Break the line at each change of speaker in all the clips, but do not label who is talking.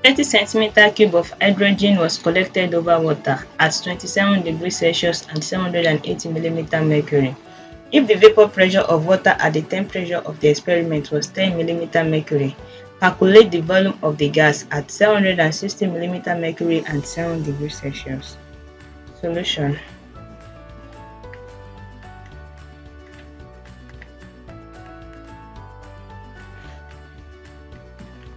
30 centimeter cube of hydrogen was collected over water at 27 degrees Celsius and 780 millimeter mercury. If the vapor pressure of water at the temperature of the experiment was 10 millimeter mercury, calculate the volume of the gas at 760 millimeter mercury and 7 degrees Celsius. Solution.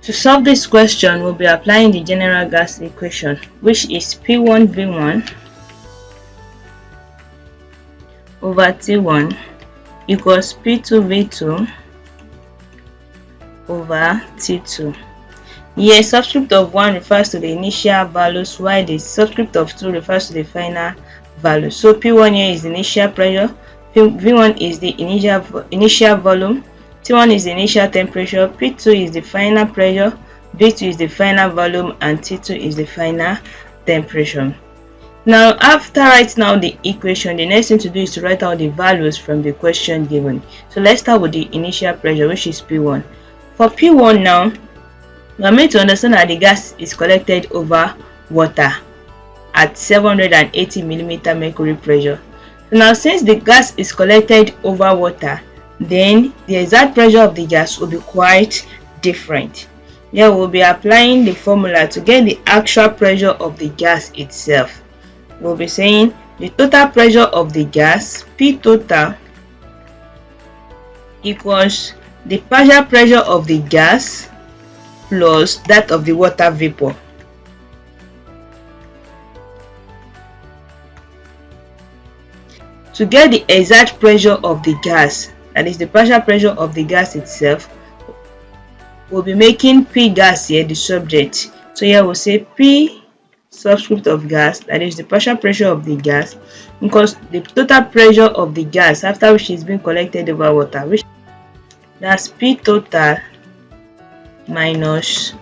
To solve this question, we'll be applying the general gas equation, which is P1V1 over T1 equals P2V2 over T2. Here, subscript of 1 refers to the initial values, while the subscript of 2 refers to the final value. So P1 here is the initial pressure, V1 is the initial volume, T1 is the initial temperature, P2 is the final pressure, V2 is the final volume, and T2 is the final temperature. Now, after writing out the equation, the next thing to do is to write out the values from the question given. So let's start with the initial pressure, which is P1. For P1 now, we are made to understand that the gas is collected over water at 780 millimeter mercury pressure. So now, since the gas is collected over water, then the exact pressure of the gas will be quite different. Here we'll be applying the formula to get the actual pressure of the gas itself. We'll be saying the total pressure of the gas, P total, equals the partial pressure of the gas plus that of the water vapor. To get the exact pressure of the gas, that is the partial pressure of the gas itself, we'll be making P gas here the subject. So here we'll say P subscript of gas, that is the partial pressure of the gas, because the total pressure of the gas after which is being collected over water, which that's P total minus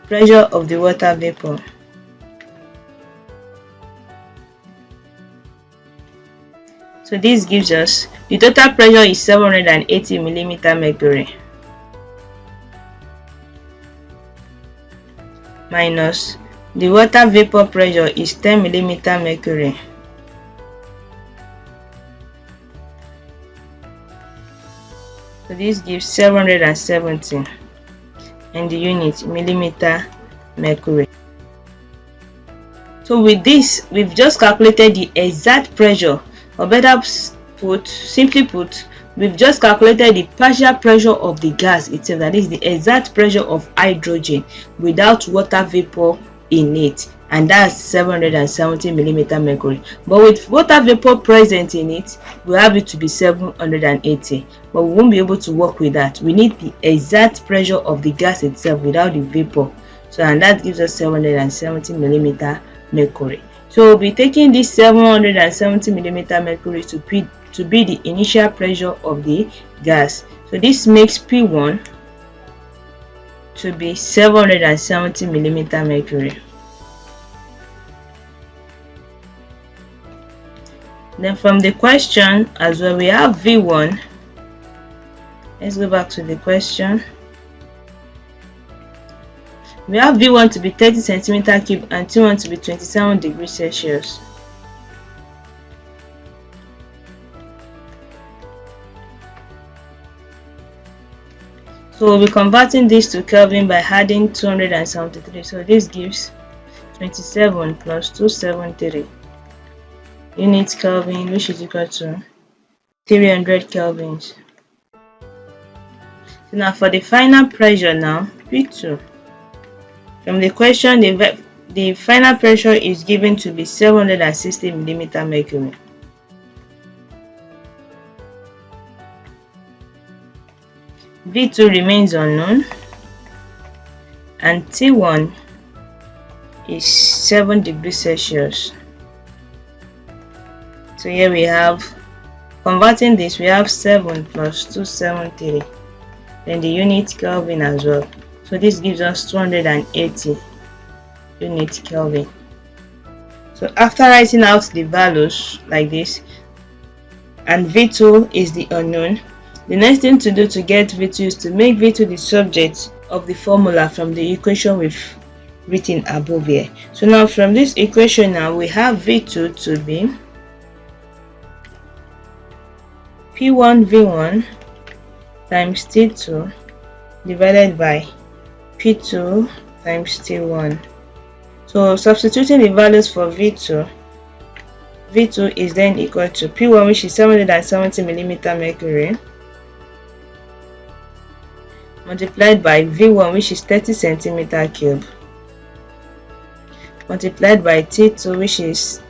pressure of the water vapor. So this gives us the total pressure is 780 millimeter mercury minus the water vapor pressure is 10 millimeter mercury. So this gives 770 and the unit millimeter mercury. So with this, we've just calculated the exact pressure, or better put, simply put, we've just calculated the partial pressure of the gas itself, that is the exact pressure of hydrogen without water vapor in it, and that's 770 millimeter mercury. But with water vapor present in it, we have it to be 780, but we won't be able to work with that. We need the exact pressure of the gas itself without the vapor. So, and that gives us 770 millimeter mercury. So we'll be taking this 770 millimeter mercury to be the initial pressure of the gas. So this makes P1 to be 770 millimeter mercury. Then from the question as well, we have V1. Let's go back to the question. We have V1 to be 30 centimeter cube and T1 to be 27 degrees Celsius. So we'll be converting this to Kelvin by adding 273. So this gives 27 plus 273 units Kelvin, which is equal to 300 kelvins. So now for the final pressure now, P2. From the question, the final pressure is given to be 760 millimeter mercury. V2 remains unknown, and T1 is 7 degrees Celsius. So here we have, converting this, we have 7 plus 273, then the unit Kelvin as well. So this gives us 280 unit Kelvin. So after writing out the values like this, and V2 is the unknown, the next thing to do to get V2 is to make V2 the subject of the formula from the equation we've written above here. So now from this equation now we have V2 to be P1 V1 times T2 divided by P2 times T1. So substituting the values for V2 is then equal to P1, which is 770 mm mercury, multiplied by V1, which is 30 centimeter cube, multiplied by T2, which is,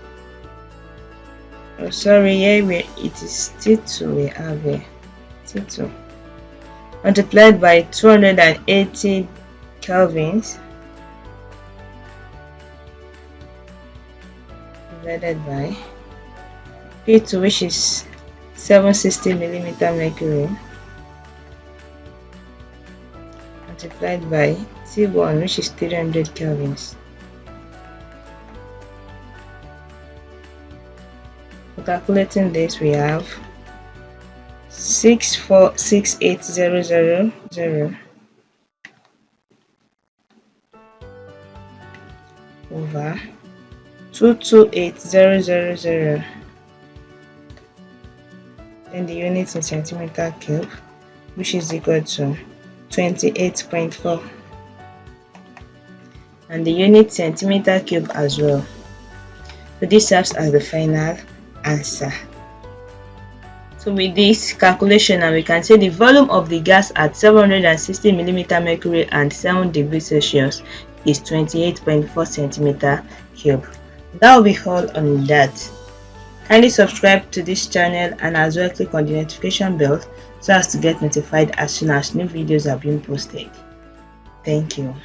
oh sorry, here it is T2 we have here, T2, multiplied by 280 kelvins, divided by P2, which is 760 mm mercury, multiplied by T1, which is 300 kelvins. For calculating this, we have 6468000 over 228000, then the units in centimeter cube, which is equal to 28.4, and the unit centimeter cube as well. So this serves as the final answer. So with this calculation now, we can say the volume of the gas at 760 mm mercury and 7 degrees Celsius is 28.4 centimeter cube. That will be all on that. Kindly subscribe to this channel and as well click on the notification bell so as to get notified as soon as new videos are being posted. Thank you.